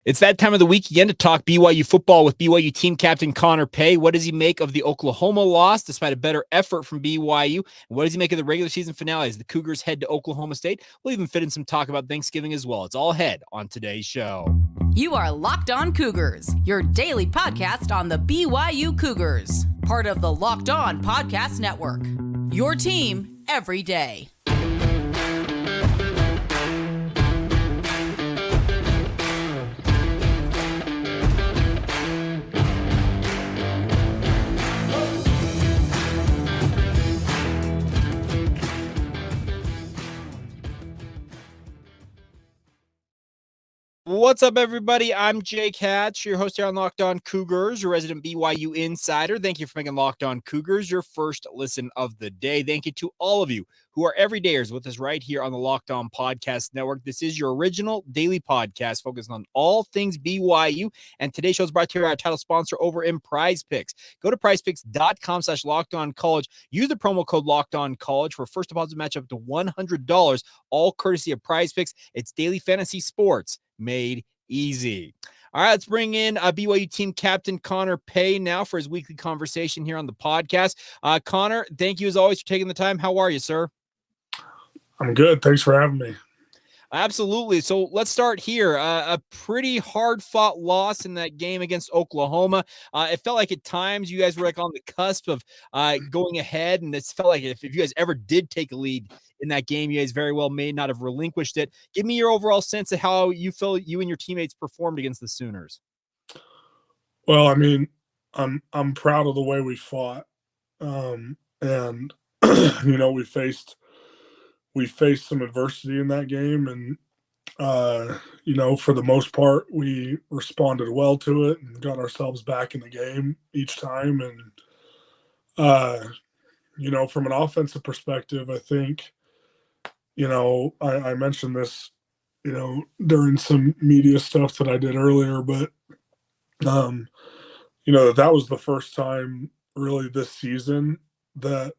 It's that time of the week again to talk BYU football with BYU team captain Connor Pay. What does he make of the Oklahoma loss despite a better effort from BYU? And what does he make of the regular season finale as the Cougars head to Oklahoma State? We'll even fit in some talk about Thanksgiving as well. It's all ahead on today's show. You are Locked On Cougars, your daily podcast on the BYU Cougars, part of the Locked On Podcast Network. Your team every day. What's up, everybody? I'm Jake Hatch, your host here on Locked On Cougars, your resident BYU insider. Thank you for making Locked On Cougars your first listen of the day. Thank you to all of you who are everydayers with us right here on the Locked On Podcast Network. This is your original daily podcast focused on all things BYU. And today's show is brought to you by our title sponsor over in Prize Picks. Go to prizepicks.com/LockedOnCollege. Use the promo code LockedOnCollege for first deposit match up to $100, all courtesy of Prize Picks. It's daily fantasy sports made easy. All right, let's bring in BYU team captain Connor Pay now for his weekly conversation here on the podcast. Connor, thank you as always for taking the time. How are you, sir? I'm good. Thanks for having me. Absolutely. So let's start here. A pretty hard-fought loss in that game against Oklahoma. It felt like at times you guys were like on the cusp of going ahead, and it felt like if you guys ever did take a lead in that game, you guys very well may not have relinquished it. Give me your overall sense of how you feel you and your teammates performed against the Sooners. Well, I mean, I'm proud of the way we fought, and you know, we faced some adversity in that game, and you know, for the most part, we responded well to it and got ourselves back in the game each time. And you know, from an offensive perspective, I think, you know, I mentioned this, you know, during some media stuff that I did earlier, but you know, that was the first time really this season that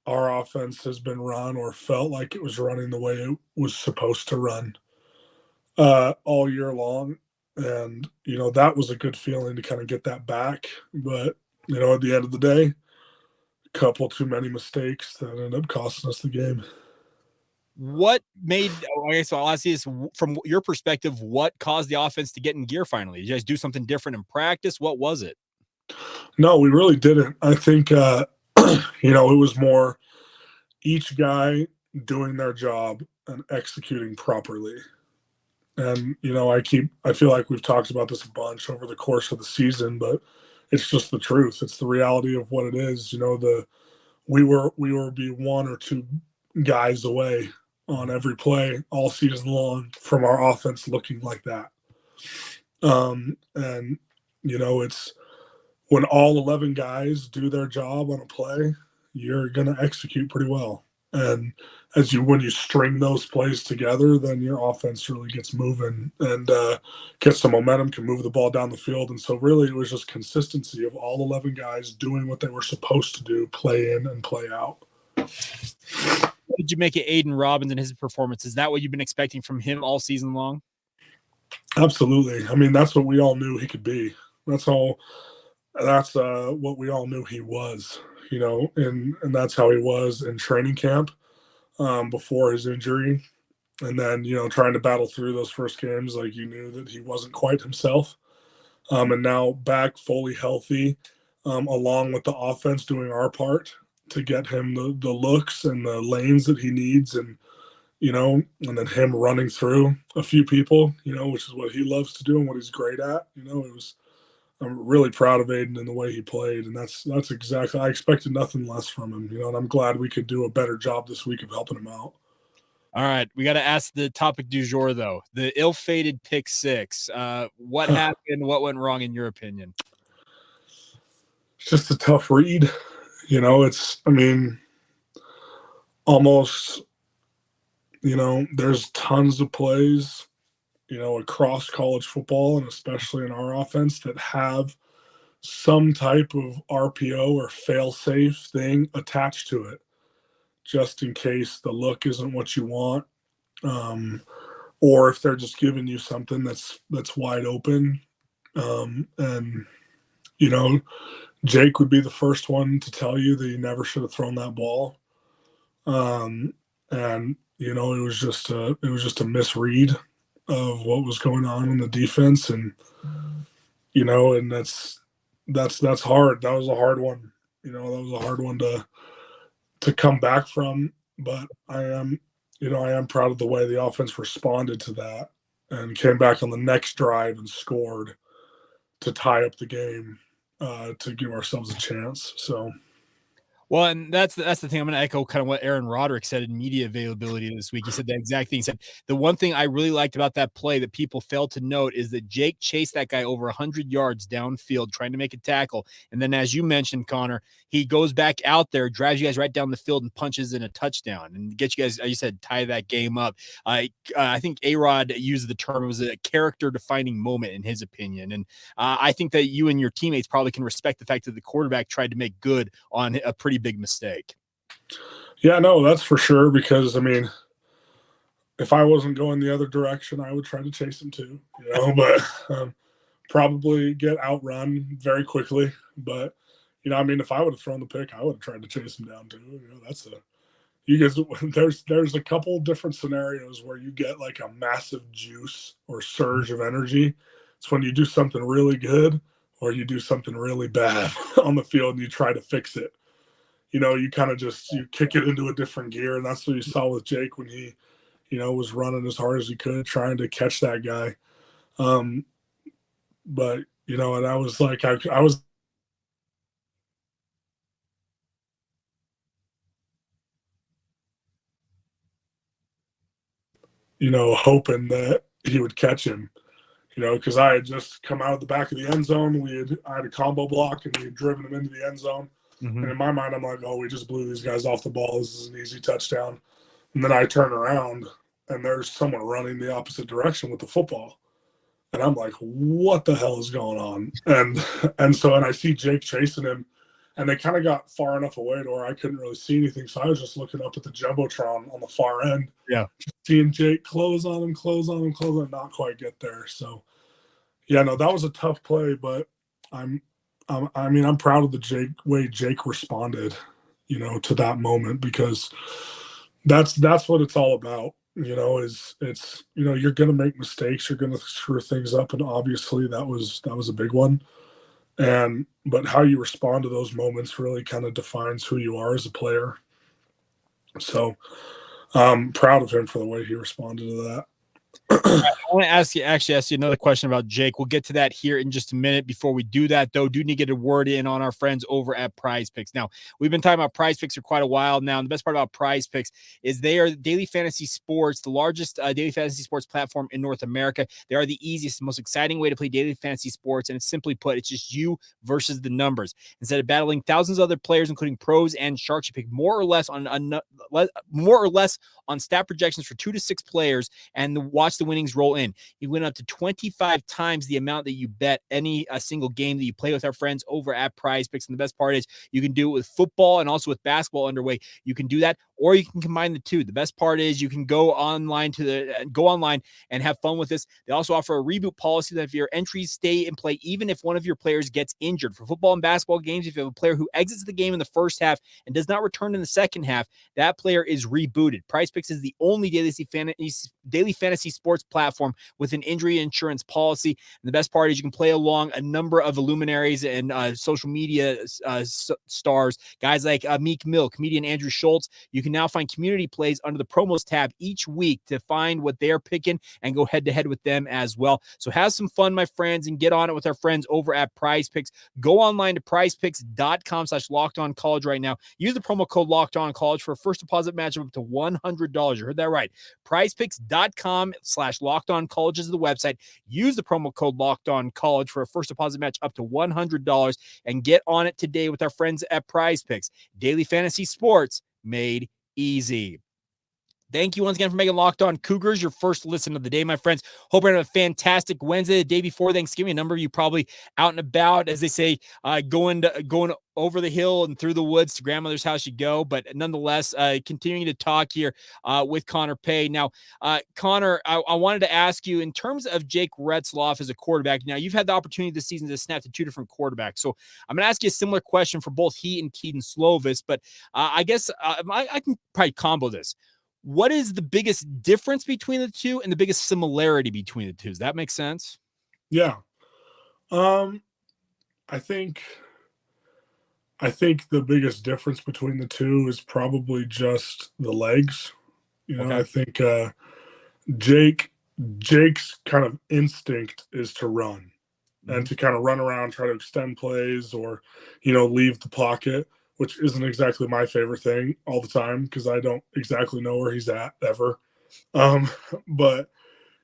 our offense has been run or felt like it was running the way it was supposed to run all year long. And, you know, that was a good feeling to kind of get that back. But, you know, at the end of the day, a couple too many mistakes that ended up costing us the game. What made, okay, so I'll ask you this from your perspective, what caused the offense to get in gear finally? Did you guys do something different in practice? What was it? No, we really didn't. I think, you know, it was more each guy doing their job and executing properly. And, you know, I feel like we've talked about this a bunch over the course of the season, but it's just the truth. It's the reality of what it is. You know, we were be one or two guys away on every play all season long from our offense looking like that. And, you know, it's when all 11 guys do their job on a play, you're going to execute pretty well. And when you string those plays together, then your offense really gets moving and gets some momentum, can move the ball down the field. And so really it was just consistency of all 11 guys doing what they were supposed to do, play in and play out. What did you make of Aiden Robbins and his performance? Is that what you've been expecting from him all season long? Absolutely. I mean, that's what we all knew he could be. That's what we all knew he was, you know, and that's how he was in training camp before his injury. And then, you know, trying to battle through those first games, like you knew that he wasn't quite himself. And now back fully healthy, along with the offense doing our part to get him the looks and the lanes that he needs, and, you know, and then him running through a few people, you know, which is what he loves to do and what he's great at. You know, I'm really proud of Aiden and the way he played, and that's exactly, I expected nothing less from him, you know, and I'm glad we could do a better job this week of helping him out. All right, we got to ask the topic du jour, though, the ill-fated pick six. What happened? What went wrong in your opinion? It's just a tough read. You know, I mean, almost, you know, there's tons of plays, you know, across college football and especially in our offense that have some type of RPO or fail-safe thing attached to it, just in case the look isn't what you want, or if they're just giving you something that's wide open. And, Jake would be the first one to tell you that you never should have thrown that ball. And, it was just a misread of what was going on in the defense. And, and that's hard. That was a hard one. That was a hard one to come back from, but I am proud of the way the offense responded to that and came back on the next drive and scored to tie up the game, to give ourselves a chance. So, well, and that's the thing. I'm going to echo kind of what Aaron Roderick said in media availability this week. He said the exact thing. He said the one thing I really liked about that play that people failed to note is that Jake chased that guy over 100 yards downfield trying to make a tackle. And then, as you mentioned, Connor, he goes back out there, drives you guys right down the field and punches in a touchdown and gets you guys, as you said, tie that game up. I think A-Rod used the term, it was a character-defining moment in his opinion. And I think that you and your teammates probably can respect the fact that the quarterback tried to make good on a pretty big mistake. Yeah, no, that's for sure, because if I wasn't going the other direction, I would try to chase him too, but probably get outrun very quickly. But if I would have thrown the pick, I would have tried to chase him down too. There's a couple different scenarios where you get like a massive juice or surge of energy. It's when you do something really good or you do something really bad on the field and you try to fix it. You kind of you kick it into a different gear. And that's what you saw with Jake when he, was running as hard as he could, trying to catch that guy. But, and I was like, I was, hoping that he would catch him, because I had just come out of the back of the end zone. I had a combo block and we had driven him into the end zone. Mm-hmm. And in my mind, I'm like, oh, we just blew these guys off the ball. This is an easy touchdown. And then I turn around and there's someone running the opposite direction with the football. And I'm like, what the hell is going on? And so I see Jake chasing him, and they kind of got far enough away to where I couldn't really see anything. So I was just looking up at the Jumbotron on the far end. Yeah. Seeing Jake close on him, not quite get there. So, yeah, no, that was a tough play, but I'm proud of the way Jake responded, to that moment, because that's what it's all about. It's you're going to make mistakes, you're going to screw things up, and obviously that was a big one. But how you respond to those moments really kind of defines who you are as a player. So I'm proud of him for the way he responded to that. I want to ask you another question about Jake. We'll get to that here in just a minute. Before we do that, though, do need to get a word in on our friends over at Prize Picks. Now, we've been talking about Prize Picks for quite a while now, and the best part about Prize Picks is they are daily fantasy sports, the largest daily fantasy sports platform in North America. They are the easiest, most exciting way to play daily fantasy sports, and it's simply put, it's just you versus the numbers. Instead of battling thousands of other players, including pros and sharks, you pick more or less on stat projections for 2 to 6 players and watch the winnings roll in. You win up to 25 times the amount that you bet any single game that you play with our friends over at Prize Picks. And the best part is you can do it with football and also with basketball underway. You can do that, or you can combine the two. The best part is you can go online and have fun with this. They also offer a reboot policy that if your entries stay in play, even if one of your players gets injured. For football and basketball games, if you have a player who exits the game in the first half and does not return in the second half, that player is rebooted. Prize Picks is the only daily fantasy sports platform with an injury insurance policy. And the best part is you can play along a number of luminaries and social media stars, guys like Meek Mill, comedian Andrew Schultz. You can now find community plays under the promos tab each week to find what they're picking and go head to head with them as well. So have some fun, my friends, and get on it with our friends over at Prize Picks. Go online to prizepicks.com/lockedoncollege right now. Use the promo code LockedOnCollege for a first deposit match of up to $100. You heard that right. prizepicks.com/lockedoncollege is the website. Use the promo code LockedOnCollege for a first deposit match up to $100 and get on it today with our friends at Prize Picks. Daily fantasy sports made easy. Thank you once again for making Locked On Cougars your first listen of the day, my friends. Hope you're having a fantastic Wednesday, the day before Thanksgiving. A number of you probably out and about, as they say, going over the hill and through the woods to grandmother's house you go. But nonetheless, continuing to talk here with Connor Pay. Now, Connor, I wanted to ask you, in terms of Jake Retzlaff as a quarterback, now you've had the opportunity this season to snap to two different quarterbacks. So I'm going to ask you a similar question for both he and Kedon Slovis, but I guess I can probably combo this. What is the biggest difference between the two and the biggest similarity between the two? Does that make sense? Yeah. I think the biggest difference between the two is probably just the legs. Okay. I think Jake's kind of instinct is to run and to kind of run around, try to extend plays or, leave the pocket, which isn't exactly my favorite thing all the time because I don't exactly know where he's at ever. But,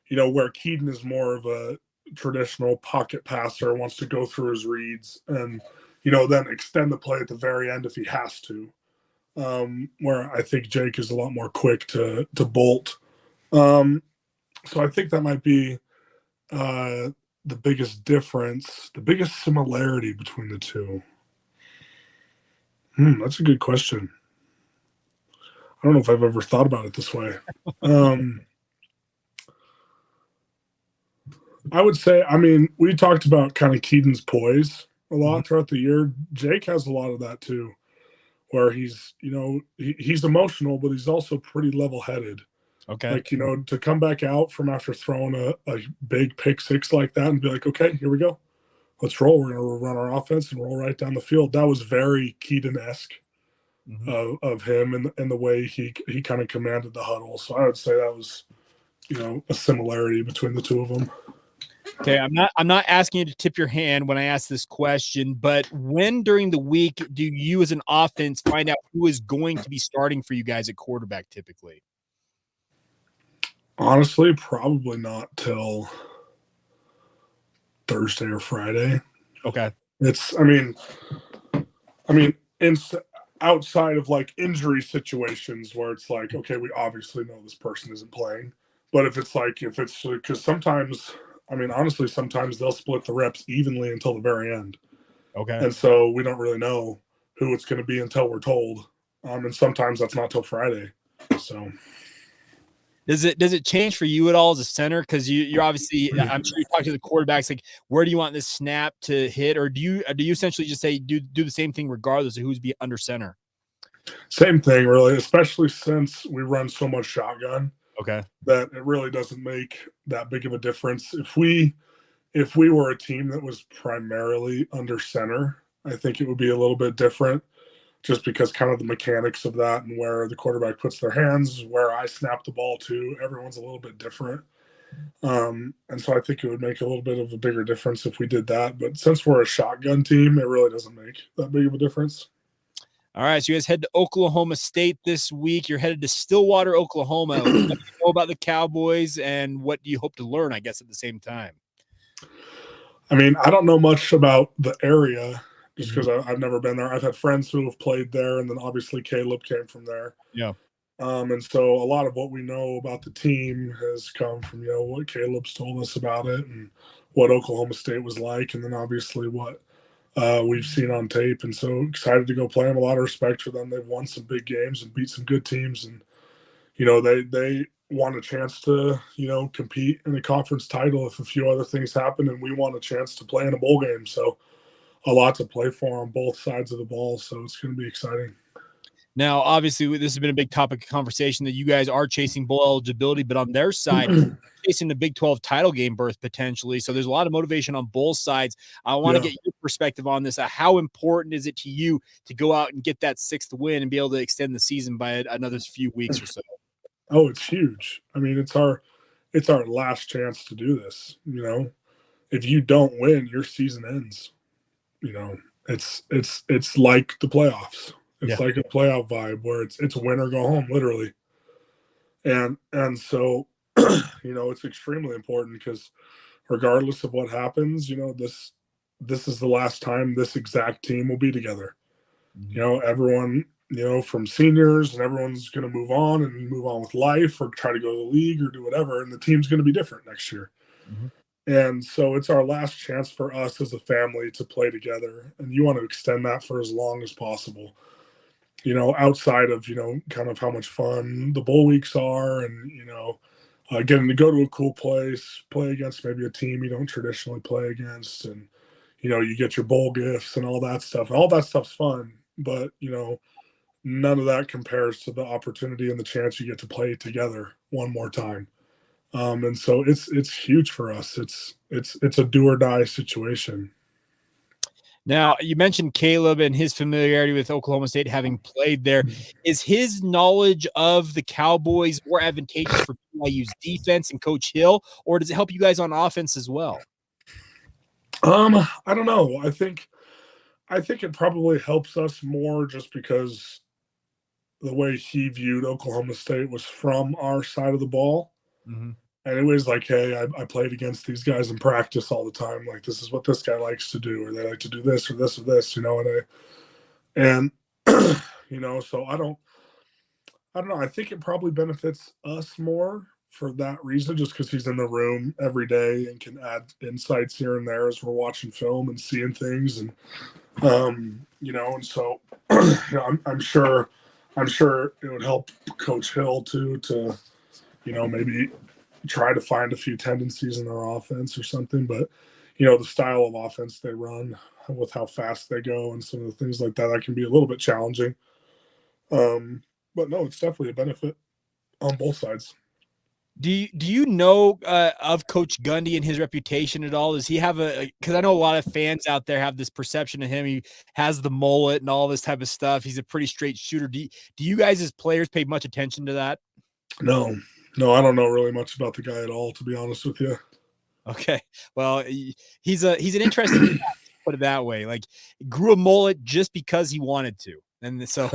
where Kedon is more of a traditional pocket passer, wants to go through his reads and, then extend the play at the very end if he has to. Where I think Jake is a lot more quick to bolt. So I think that might be the biggest difference, the biggest similarity between the two. That's a good question. I don't know if I've ever thought about it this way. I would say, we talked about kind of Kedon's poise a lot throughout the year. Jake has a lot of that too, where he's, he's emotional, but he's also pretty level-headed. Okay. Like, to come back out from after throwing a big pick six like that and be like, okay, here we go. Let's roll. We're going to run our offense and roll right down the field. That was very Kedon-esque of him and the way he kind of commanded the huddle. So I would say that was, a similarity between the two of them. Okay, I'm not asking you to tip your hand when I ask this question, but when during the week do you as an offense find out who is going to be starting for you guys at quarterback typically? Honestly, probably not till Thursday or Friday. Okay. It's, outside of like injury situations where it's like, okay, we obviously know this person isn't playing. But if it's because sometimes, honestly, sometimes they'll split the reps evenly until the very end. Okay. And so we don't really know who it's going to be until we're told. And sometimes that's not till Friday. So. Does it change for you at all as a center? Because you're obviously, I'm sure you talk to the quarterbacks, like where do you want this snap to hit, or do you essentially just say do the same thing regardless of who's be under center? Same thing, really, especially since we run so much shotgun. Okay. That it really doesn't make that big of a difference. If we were a team that was primarily under center, I think it would be a little bit different. Just because kind of the mechanics of that and where the quarterback puts their hands, where I snap the ball to, everyone's a little bit different. And so I think it would make a little bit of a bigger difference if we did that. But since we're a shotgun team, it really doesn't make that big of a difference. All right, so you guys head to Oklahoma State this week. You're headed to Stillwater, Oklahoma. What do you know about the Cowboys, and what do you hope to learn, I guess, at the same time? I don't know much about the area, just because I've never been there. I've had friends who have played there, and then obviously Caleb came from there. Yeah. And so a lot of what we know about the team has come from, what Caleb's told us about it and what Oklahoma State was like, and then obviously what we've seen on tape. And so excited to go play them. A lot of respect for them. They've won some big games and beat some good teams. And, they want a chance to, compete in a conference title if a few other things happen, and we want a chance to play in a bowl game. So a lot to play for on both sides of the ball, so it's going to be exciting. Now, obviously, this has been a big topic of conversation that you guys are chasing bowl eligibility, but on their side, chasing the Big 12 title game berth potentially. So there's a lot of motivation on both sides. I want to get your perspective on this. How important is it to you to go out and get that sixth win and be able to extend the season by another few weeks or so? Oh, it's huge. It's our last chance to do this. If you don't win, your season ends. It's like the playoffs. It's like a playoff vibe where it's win or go home, literally. And so, it's extremely important because regardless of what happens, this is the last time this exact team will be together. Everyone from seniors, and everyone's going to move on with life or try to go to the league or do whatever. And the team's going to be different next year. Mm-hmm. And so it's our last chance for us as a family to play together. And you want to extend that for as long as possible, outside of, kind of how much fun the bowl weeks are and, getting to go to a cool place, play against maybe a team you don't traditionally play against. And, you get your bowl gifts and all that stuff. All that stuff's fun. But, none of that compares to the opportunity and the chance you get to play together one more time. And so it's huge for us. It's a do or die situation. Now, you mentioned Caleb and his familiarity with Oklahoma State, having played there. Is his knowledge of the Cowboys more advantageous for BYU's defense and Coach Hill, or does it help you guys on offense as well? I don't know. I think it probably helps us more just because the way he viewed Oklahoma State was from our side of the ball. Mm-hmm. And it was like, hey, I played against these guys in practice all the time. Like, this is what this guy likes to do, or they like to do this or this or this, and so I don't know. I think it probably benefits us more for that reason, just because he's in the room every day and can add insights here and there as we're watching film and seeing things. And, and so, I'm sure it would help Coach Hill too, to, maybe try to find a few tendencies in their offense or something. But, the style of offense they run with how fast they go and some of the things like that can be a little bit challenging. But no, it's definitely a benefit on both sides. Do you know of Coach Gundy and his reputation at all? Does he have because I know a lot of fans out there have this perception of him. He has the mullet and all this type of stuff. He's a pretty straight shooter. Do you guys as players pay much attention to that? No, I don't know really much about the guy at all, to be honest with you. Okay. Well, he's an interesting guy, put it that way. Like, grew a mullet just because he wanted to. And so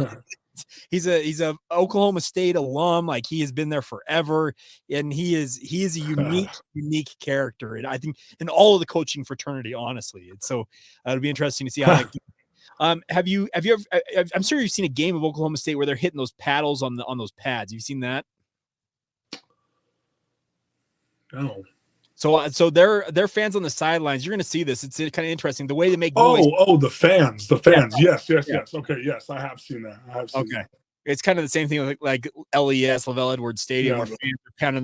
he's a Oklahoma State alum. Like, he has been there forever, and he is a unique character. And I think in all of the coaching fraternity, honestly. And so it'll be interesting to see how that have you ever, I'm sure you've seen a game of Oklahoma State where they're hitting those paddles on those pads. Have you seen that? No. So they're fans on the sidelines. You're going to see this. It's kind of interesting the way they make noise. The fans. Yes. Okay, yes, I have seen that. Okay. It's kind of the same thing like LES, Lavelle Edwards Stadium, where fans are pounding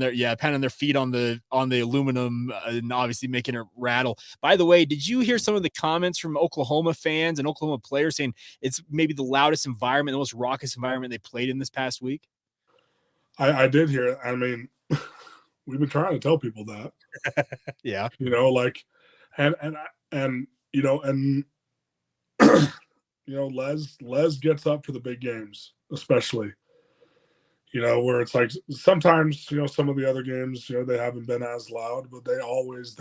their feet on the aluminum and obviously making it rattle. By the way, did you hear some of the comments from Oklahoma fans and Oklahoma players saying it's maybe the loudest environment, the most raucous environment they played in this past week? I did hear it. I mean, we've been trying to tell people that. Yeah. Les gets up for the big games, especially, where it's like sometimes, some of the other games, they haven't been as loud, but they always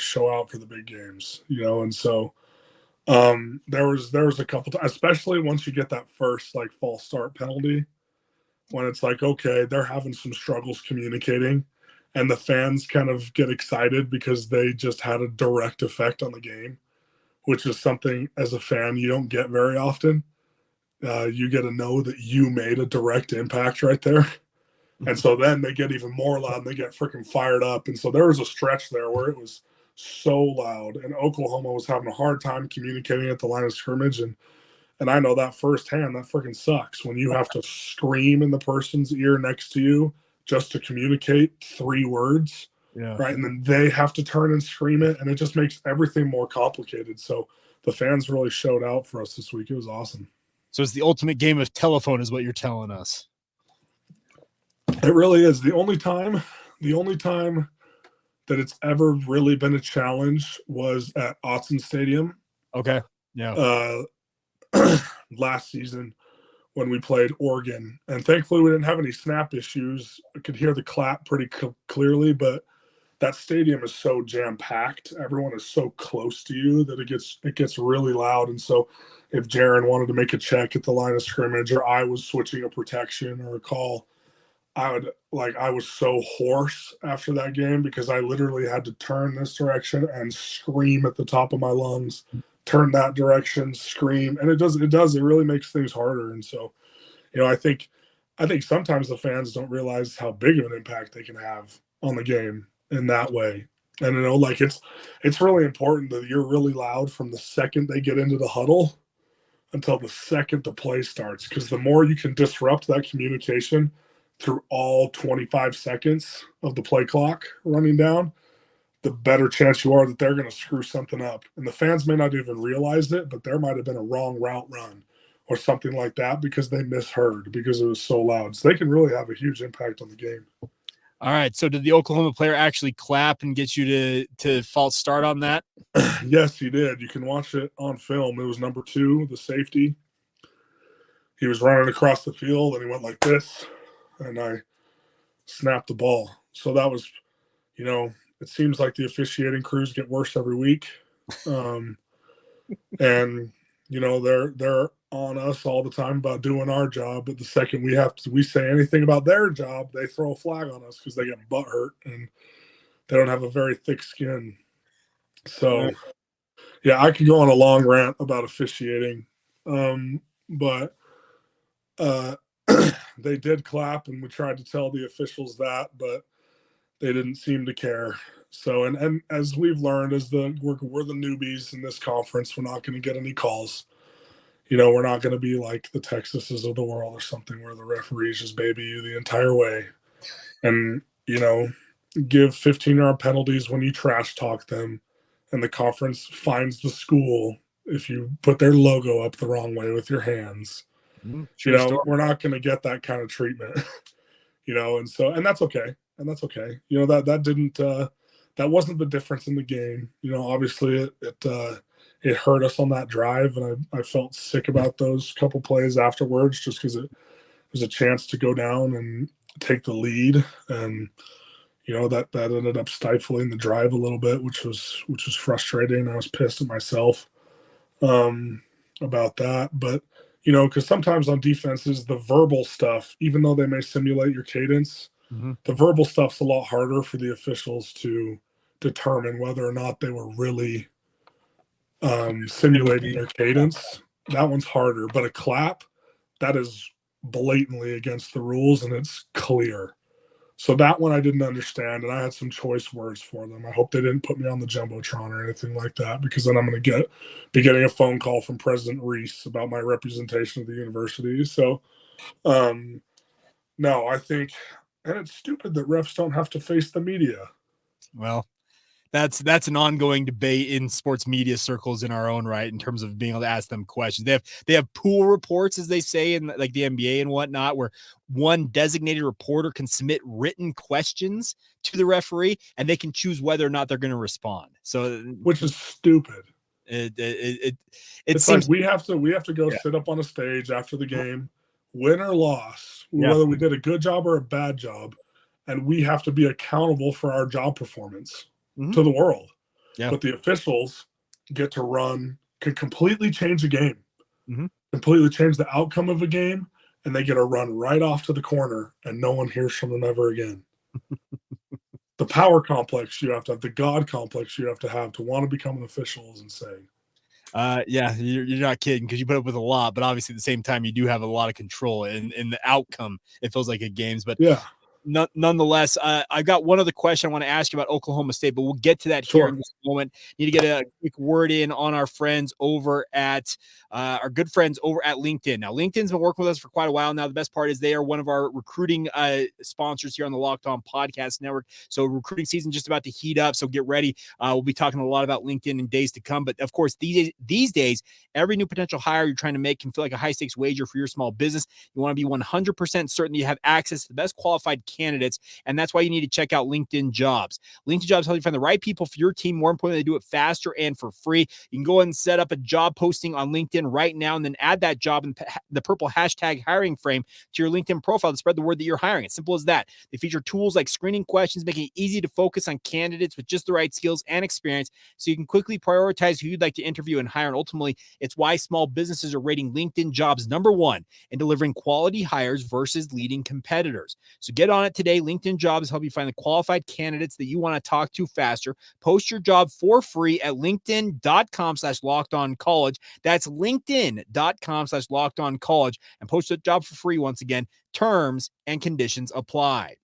show out for the big games, and so there was a couple times, especially once you get that first like false start penalty, when it's like, okay, they're having some struggles communicating. And the fans kind of get excited because they just had a direct effect on the game, which is something as a fan you don't get very often. You get to know that you made a direct impact right there. And so then they get even more loud and they get freaking fired up. And so there was a stretch there where it was so loud and Oklahoma was having a hard time communicating at the line of scrimmage. And I know that firsthand, that freaking sucks when you have to scream in the person's ear next to you just to communicate 3 words, right? And then they have to turn and scream it, and it just makes everything more complicated. So the fans really showed out for us this week. It was awesome. So it's the ultimate game of telephone is what you're telling us. It really is. The only time that it's ever really been a challenge was at Autzen Stadium. Okay. Yeah. Last season, when we played Oregon, and thankfully we didn't have any snap issues. I could hear the clap pretty clearly, but that stadium is so jam-packed. Everyone is so close to you that it gets really loud. And so if Jaron wanted to make a check at the line of scrimmage, or I was switching a protection or a call, I was so hoarse after that game because I literally had to turn this direction and scream at the top of my lungs, turn that direction, scream. And it really makes things harder. And so I think sometimes the fans don't realize how big of an impact they can have on the game in that way. And like it's really important that you're really loud from the second they get into the huddle until the second the play starts, because the more you can disrupt that communication through all 25 seconds of the play clock running down, the better chance you are that they're going to screw something up. And the fans may not even realize it, but there might have been a wrong route run or something like that because they misheard because it was so loud. So they can really have a huge impact on the game. All right. So did the Oklahoma player actually clap and get you to false start on that? Yes, he did. You can watch it on film. It was number 2, the safety. He was running across the field and he went like this, and I snapped the ball. So that was, it seems like the officiating crews get worse every week. And, they're on us all the time about doing our job. But the second we say anything about their job, they throw a flag on us because they get butt hurt and they don't have a very thick skin. So, yeah, I could go on a long rant about officiating. But they did clap, and we tried to tell the officials that, but they didn't seem to care. So, and as we've learned, we're the newbies in this conference, we're not going to get any calls. We're not going to be like the Texases of the world or something where the referees just baby you the entire way. And, give 15-yard penalties when you trash talk them, and the conference fines the school if you put their logo up the wrong way with your hands. We're not going to get that kind of treatment, and that's okay. And that's okay. That didn't, that wasn't the difference in the game. Obviously it hurt us on that drive, and I felt sick about those couple plays afterwards, just because it was a chance to go down and take the lead. And, that ended up stifling the drive a little bit, which was frustrating. I was pissed at myself about that. But, because sometimes on defenses, the verbal stuff, even though they may simulate your cadence, the verbal stuff's a lot harder for the officials to determine whether or not they were really simulating their cadence. That one's harder. But a clap, that is blatantly against the rules, and it's clear. So that one I didn't understand, and I had some choice words for them. I hope they didn't put me on the Jumbotron or anything like that, because then I'm going to be getting a phone call from President Reese about my representation of the university. So, no, I think, and it's stupid that refs don't have to face the media. Well, that's an ongoing debate in sports media circles in our own right, in terms of being able to ask them questions. They have pool reports, as they say in like the NBA and whatnot, where one designated reporter can submit written questions to the referee, and they can choose whether or not they're going to respond. So, which is stupid. It seems like we have to go sit up on a stage after the game, win or loss, whether we did a good job or a bad job, and we have to be accountable for our job performance to the world. But the officials get to can completely change the game, completely change the outcome of a game, and they get to run right off to the corner, and no one hears from them ever again. The power complex you have to have, the God complex you have to want to become an official is insane. You're not kidding, because you put up with a lot, but obviously at the same time you do have a lot of control in the outcome. It feels like at games, but nonetheless, I've got one other question I want to ask you about Oklahoma State, but we'll get to that here in just a moment. Need to get a quick word in on our friends over at our good friends over at LinkedIn. Now, LinkedIn's been working with us for quite a while now. The best part is they are one of our recruiting sponsors here on the Locked On Podcast Network. So recruiting season just about to heat up. So get ready. We'll be talking a lot about LinkedIn in days to come. But of course, these days, every new potential hire you're trying to make can feel like a high stakes wager for your small business. You want to be 100% certain that you have access to the best qualified candidates, and that's why you need to check out LinkedIn Jobs. LinkedIn Jobs help you find the right people for your team. More importantly, they do it faster and for free. You can go ahead and set up a job posting on LinkedIn right now, and then add that job in the purple hashtag hiring frame to your LinkedIn profile to spread the word that you're hiring. It's simple as that. They feature tools like screening questions, making it easy to focus on candidates with just the right skills and experience, so you can quickly prioritize who you'd like to interview and hire. And ultimately, it's why small businesses are rating LinkedIn Jobs #1 in delivering quality hires versus leading competitors. So get on on it today. LinkedIn Jobs help you find the qualified candidates that you want to talk to faster. Post your job for free at linkedin.com/lockedoncollege. That's linkedin.com/lockedoncollege, and post a job for free. Once again, terms and conditions apply.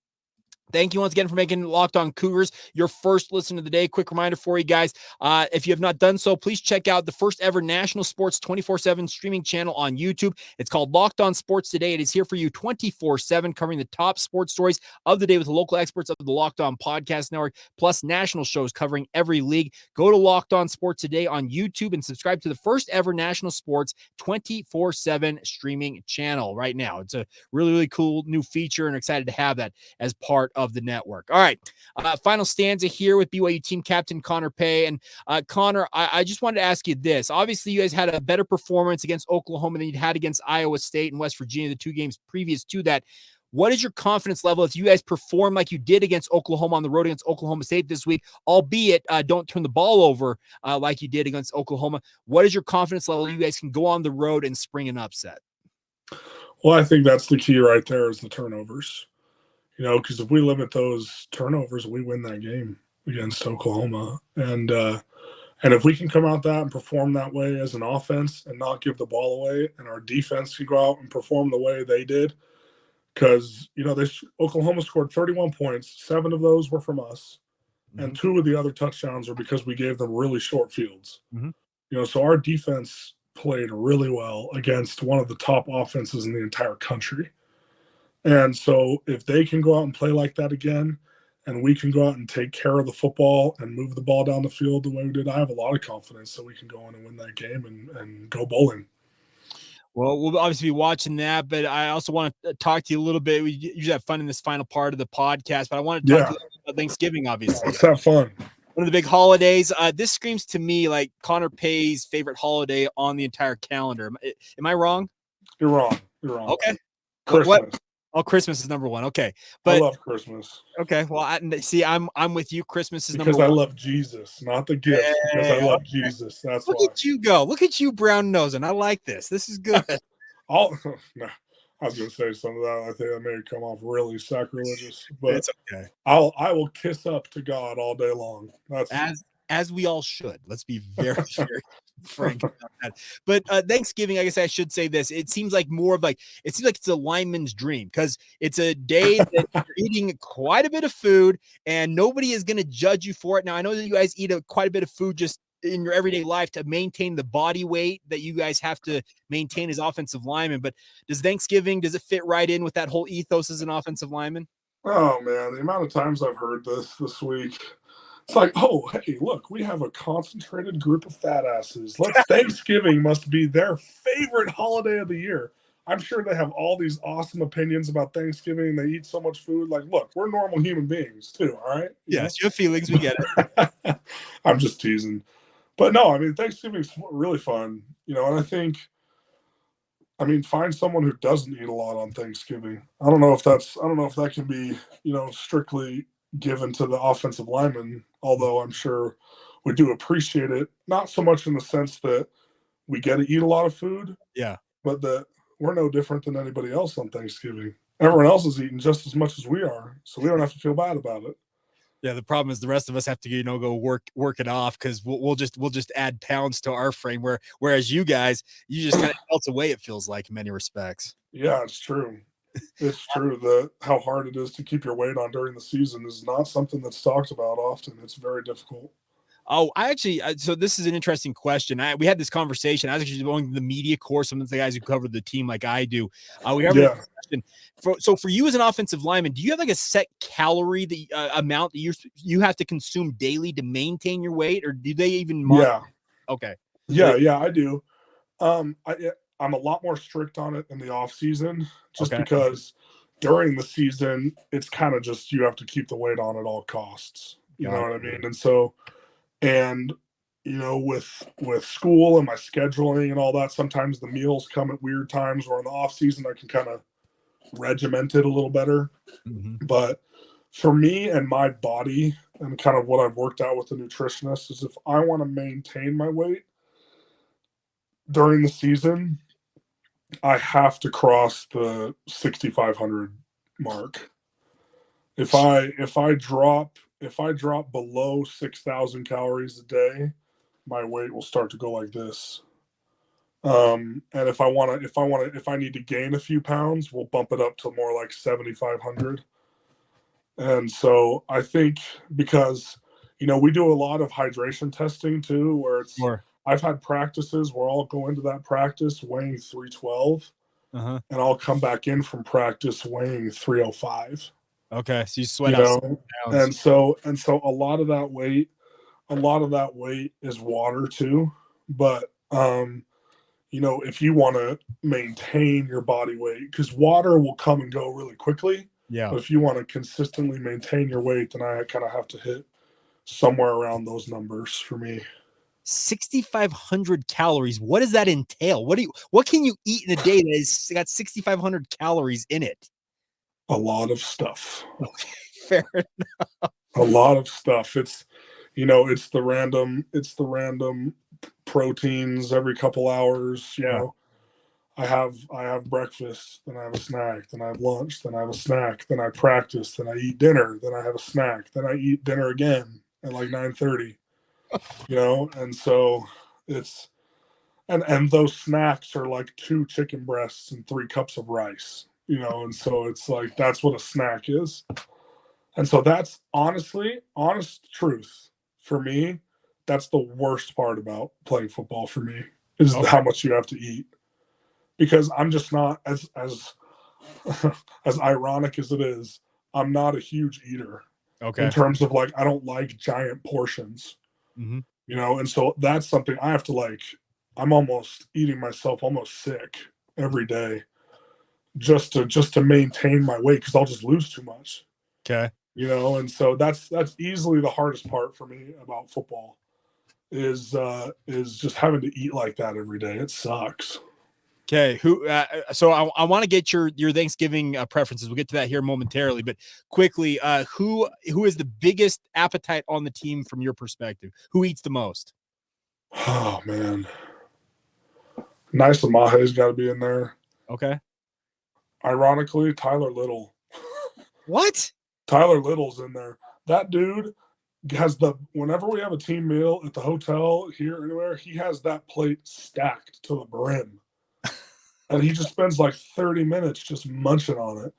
Thank you once again for making Locked On Cougars your first listen of the day. Quick reminder for you guys, if you have not done so, please check out the first ever national sports 24/7 streaming channel on YouTube. It's called Locked On Sports Today. It is here for you 24/7, covering the top sports stories of the day with the local experts of the Locked On Podcast Network, plus national shows covering every league. Go to Locked On Sports Today on YouTube and subscribe to the first ever national sports 24/7 streaming channel right now. It's a really, really cool new feature, and excited to have that as part of the network. All right. Final stanza here with BYU team captain Connor Pay. And Connor, I just wanted to ask you this. Obviously, you guys had a better performance against Oklahoma than you'd had against Iowa State and West Virginia, the two games previous to that. What is your confidence level if you guys perform like you did against Oklahoma on the road against Oklahoma State this week, albeit don't turn the ball over like you did against Oklahoma? What is your confidence level you guys can go on the road and spring an upset? Well, I think that's the key right there is the turnovers. Because if we limit those turnovers, we win that game against Oklahoma. And if we can come out that and perform that way as an offense and not give the ball away, and our defense can go out and perform the way they did, because Oklahoma scored 31 points, 7 of those were from us, and 2 of the other touchdowns are because we gave them really short fields. So our defense played really well against one of the top offenses in the entire country. And so if they can go out and play like that again, and we can go out and take care of the football and move the ball down the field the way we did, I have a lot of confidence that we can go in and win that game and go bowling. Well, we'll obviously be watching that, but I also want to talk to you a little bit. We usually have fun in this final part of the podcast, but I want to talk to you about Thanksgiving, obviously. Let's have fun. One of the big holidays. This screams to me like Connor Pay's favorite holiday on the entire calendar. Am I wrong? You're wrong. You're wrong. Okay. Christmas. What? Oh, Christmas is number one. Okay, but I love Christmas. Okay, well, I'm with you. Christmas is because number one. I love Jesus, not the gift. Because I love Jesus. That's Look why. at you go. Look at you, brown nosing. I like this. This is good. No, I was going to say some of that. I think that may come off really sacrilegious, but It's okay. I will kiss up to God all day long. That's as we all should. Let's be very, very frank about that. But Thanksgiving, I guess I should say this. It seems like it's a lineman's dream, because it's a day that you're eating quite a bit of food and nobody is going to judge you for it. Now, I know that you guys eat quite a bit of food just in your everyday life to maintain the body weight that you guys have to maintain as offensive linemen. But does it fit right in with that whole ethos as an offensive lineman? Oh man, the amount of times I've heard this week. It's like, oh, hey, look, we have a concentrated group of fat asses. Thanksgiving must be their favorite holiday of the year. I'm sure they have all these awesome opinions about Thanksgiving. They eat so much food. Like, look, we're normal human beings too, all right? Yes, you have feelings. We get it. I'm just teasing. But no, I mean, Thanksgiving's really fun, and I think, find someone who doesn't eat a lot on Thanksgiving. I don't know if that can be, strictly given to the offensive lineman, although I'm sure we do appreciate it, not so much in the sense that we get to eat a lot of food, but that we're no different than anybody else on Thanksgiving. Everyone else is eating just as much as we are, so we don't have to feel bad about it. Yeah, the problem is the rest of us have to, go work it off, because we'll just add pounds to our frame, whereas you guys, you just kind of melt away, it feels like, in many respects. Yeah, it's true. It's true that how hard it is to keep your weight on during the season is not something that's talked about often. It's very difficult. Oh, so this is an interesting question. We had this conversation. I was actually going to the media course. Some of the guys who cover the team like I do. We have a question. So for you as an offensive lineman, do you have like a set calorie amount that you have to consume daily to maintain your weight, or do they even monitor? Yeah. Okay. Yeah, I do. I'm a lot more strict on it in the off season, because during the season, it's kind of just, you have to keep the weight on at all costs. You know what I mean? And so, with school and my scheduling and all that, sometimes the meals come at weird times, or in the off season, I can kind of regiment it a little better. Mm-hmm. But for me and my body, and kind of what I've worked out with the nutritionist, is if I want to maintain my weight during the season, I have to cross the 6,500 mark. If I drop below 6,000 calories a day, my weight will start to go like this. And if I need to gain a few pounds, we'll bump it up to more like 7,500. And so I think because, we do a lot of hydration testing too, where it's, I've had practices where I'll go into that practice weighing 312, and I'll come back in from practice weighing 305. Okay. So you sweat out some pounds. And so a lot of that weight is water too. But, if you want to maintain your body weight, because water will come and go really quickly. Yeah. But if you want to consistently maintain your weight, then I kind of have to hit somewhere around those numbers for me. 6,500 calories. What does that entail? What can you eat in a day that has got 6,500 calories in it? A lot of stuff. Fair enough. A lot of stuff. It's the random proteins every couple hours. I have breakfast, then I have a snack, then I have lunch, then I have a snack, then I practice, then I eat dinner, then I have a snack, then I eat dinner again at like 9:30. And so it's and those snacks are like 2 chicken breasts and 3 cups of rice. And so it's like that's what a snack is. And so that's honest truth for me. That's the worst part about playing football for me is how much you have to eat. Because I'm just not as ironic as it is, I'm not a huge eater. Okay. In terms of I don't like giant portions. And so that's something I have to I'm almost eating myself almost sick every day just to maintain my weight because I'll just lose too much. Okay. And so that's easily the hardest part for me about football is just having to eat like that every day. It sucks. Okay. So I want to get your Thanksgiving preferences. We'll get to that here momentarily, but quickly, who is the biggest appetite on the team from your perspective? Who eats the most? Oh man. Nice Lamahe's got to be in there. Okay. Ironically, Tyler Little. What? Tyler Little's in there. That dude has whenever we have a team meal at the hotel here, anywhere, he has that plate stacked to the brim. And he just spends 30 minutes just munching on it.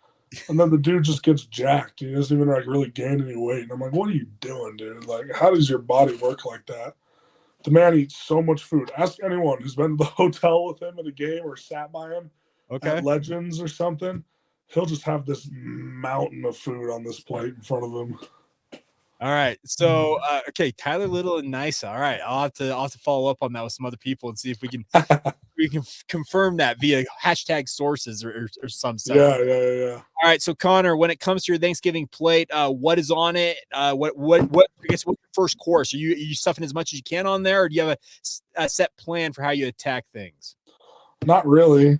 And then the dude just gets jacked. He doesn't even really gain any weight. And I'm like, what are you doing, dude? How does your body work like that? The man eats so much food. Ask anyone who's been to the hotel with him at a game or sat by him at Legends or something. He'll just have this mountain of food on this plate in front of him. All right. So, Tyler Little and Nysa. All right. I'll have to follow up on that with some other people and see if we can confirm that via hashtag sources or some stuff. Yeah. All right. So Connor, when it comes to your Thanksgiving plate, what is on it? What I guess what's your first course? Are you stuffing as much as you can on there, or do you have a set plan for how you attack things? Not really.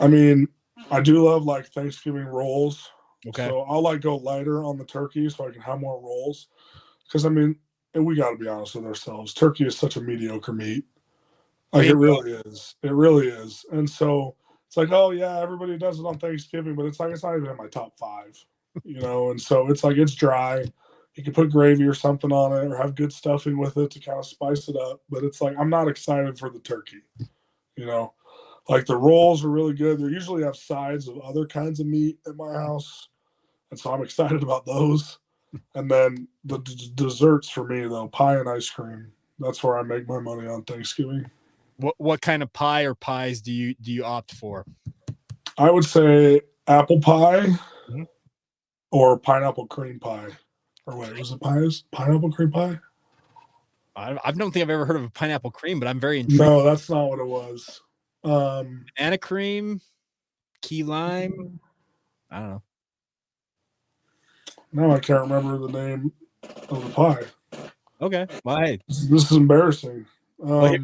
I mean, I do love Thanksgiving rolls. Okay. So I'll go lighter on the turkey so I can have more rolls. Because and we got to be honest with ourselves, turkey is such a mediocre meat. It really is. It really is. And so it's oh yeah, everybody does it on Thanksgiving, but it's it's not even in my top 5, And so it's it's dry. You can put gravy or something on it, or have good stuffing with it to kind of spice it up. But it's I'm not excited for the turkey. The rolls are really good. They usually have sides of other kinds of meat at my house. And so I'm excited about those. And then the desserts for me, though, pie and ice cream. That's where I make my money on Thanksgiving. What kind of pie or pies do you opt for? I would say apple pie or pineapple cream pie. Or wait, was it pineapple cream pie? I don't think I've ever heard of a pineapple cream, but I'm very intrigued. No, that's not what it was. Banana cream, key lime. I don't know. No, I can't remember the name of the pie. Okay. Well, hey. This is embarrassing. Well,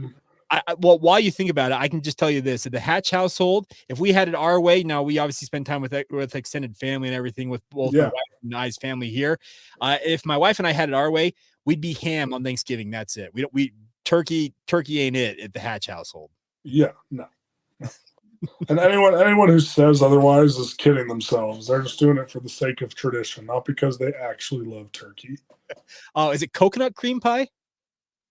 while you think about it, I can just tell you this: at the Hatch household, if we had it our way, now we obviously spend time with extended family and everything with both my wife and I's family here. If my wife and I had it our way, we'd be ham on Thanksgiving. That's it. We turkey ain't it at the Hatch household. Yeah, no. And anyone who says otherwise is kidding themselves. They're just doing it for the sake of tradition, not because they actually love turkey. Oh, is it coconut cream pie?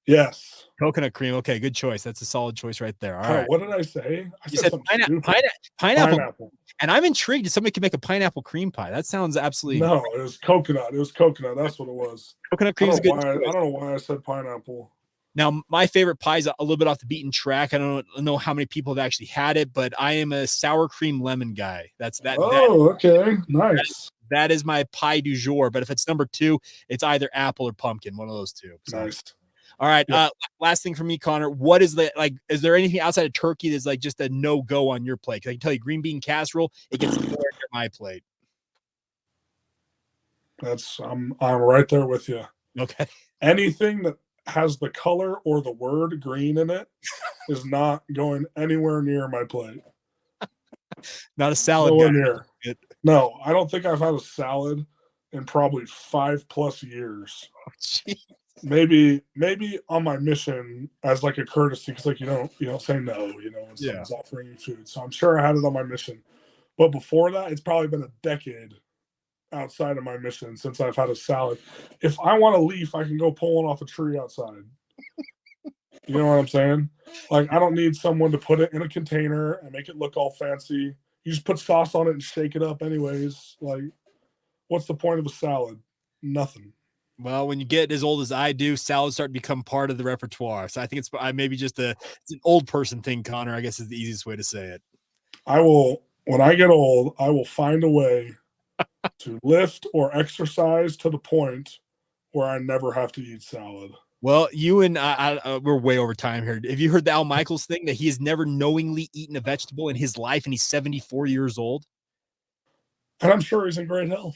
Yes. Coconut cream. Okay, good choice. That's a solid choice right there. All right. What did I say? You said pineapple. Pineapple. And I'm intrigued if somebody could make a pineapple cream pie. That sounds absolutely No, it was coconut. It was coconut. That's what it was. Coconut cream is good. I don't know why I said pineapple. Now, my favorite pie is a little bit off the beaten track. I don't know how many people have actually had it, but I am a sour cream lemon guy. Okay. Nice. That is my pie du jour. But if it's number 2, it's either apple or pumpkin, one of those two. So. Nice. All right. Yeah. Last thing for me, Connor. What is is there anything outside of turkey that's like just a no-go on your plate? Because I can tell you, green bean casserole, it gets nowhere near my plate. I'm right there with you. Okay. Anything that has the color or the word green in it is not going anywhere near my plate. Not a salad. Nowhere near. No, I don't think I've had a salad in probably 5+ years. Oh, geez. Maybe on my mission as like a courtesy, because like you don't say no, when someone's offering you food. So I'm sure I had it on my mission. But before that, it's probably been a decade outside of my mission since I've had a salad. If I want a leaf, I can go pull one off a tree outside. You know what I'm saying? Like, I don't need someone to put it in a container and make it look all fancy. You just put sauce on it and shake it up anyways. Like, what's the point of a salad? Nothing. Well, when you get as old as I do, salads start to become part of the repertoire. So I think it's maybe just it's an old person thing, Connor, I guess is the easiest way to say it. When I get old, I will find a way to lift or exercise to the point where I never have to eat salad. Well, you and we're way over time here. Have you heard the Al Michaels thing that he has never knowingly eaten a vegetable in his life and he's 74 years old? And I'm sure he's in great health.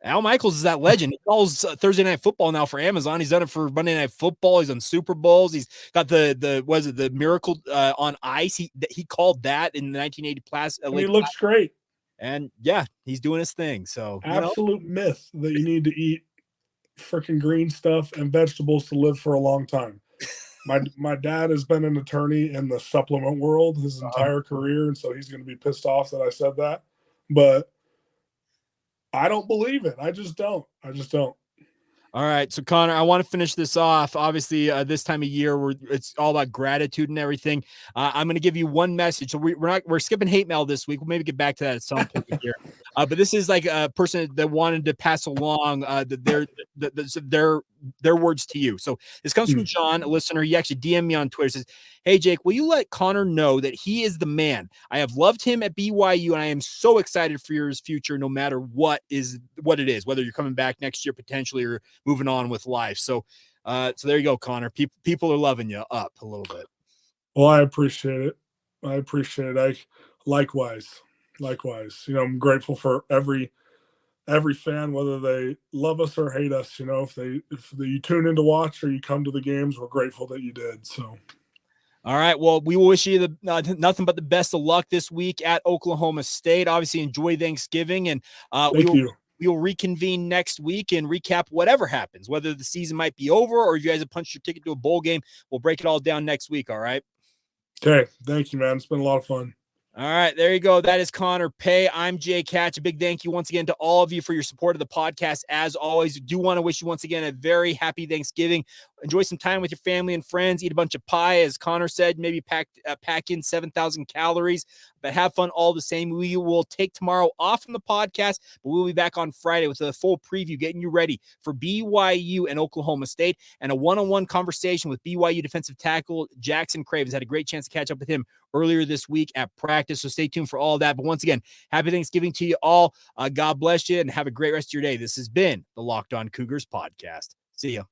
Al Michaels is that legend. He calls Thursday Night Football now for Amazon. He's done it for Monday Night Football. He's on Super Bowls. He's got the Miracle on Ice. He called that in the 1980 class. He looks great. And yeah, he's doing his thing. So absolute myth that you need to eat freaking green stuff and vegetables to live for a long time. My dad has been an attorney in the supplement world his entire career, and so he's going to be pissed off that I said that. But I don't believe it. I just don't. All right. So, Connor, I want to finish this off. Obviously, this time of year, it's all about gratitude and everything. I'm going to give you one message. So we're skipping hate mail this week. We'll maybe get back to that at some point here. But this is like a person that wanted to pass along their words to you. So this comes from John, a listener. He actually DM'd me on Twitter. Says, "Hey, Jake, will you let Connor know that he is the man? I have loved him at BYU, and I am so excited for his future, no matter what it is, whether you're coming back next year potentially or moving on with life." So there you go, Connor. People are loving you up a little bit. Well, I appreciate it. Likewise. I'm grateful for every fan, whether they love us or hate us. If you tune in to watch or you come to the games, we're grateful that you did. So. All right. Well, we will wish you nothing but the best of luck this week at Oklahoma State. Obviously, enjoy Thanksgiving, and we will reconvene next week and recap whatever happens, whether the season might be over or if you guys have punched your ticket to a bowl game. We'll break it all down next week. All right. Okay. Thank you, man. It's been a lot of fun. All right, there you go. That is Connor Pay. I'm Jake Hatch. A big thank you once again to all of you for your support of the podcast. As always, do want to wish you once again a very happy Thanksgiving. Enjoy some time with your family and friends. Eat a bunch of pie, as Connor said. Maybe pack in 7,000 calories. But have fun all the same. We will take tomorrow off from the podcast, but we'll be back on Friday with a full preview, getting you ready for BYU and Oklahoma State, and a one-on-one conversation with BYU defensive tackle Jackson Cravens. Had a great chance to catch up with him earlier this week at practice, so stay tuned for all of that. But once again, happy Thanksgiving to you all. God bless you, and have a great rest of your day. This has been the Locked On Cougars podcast. See ya.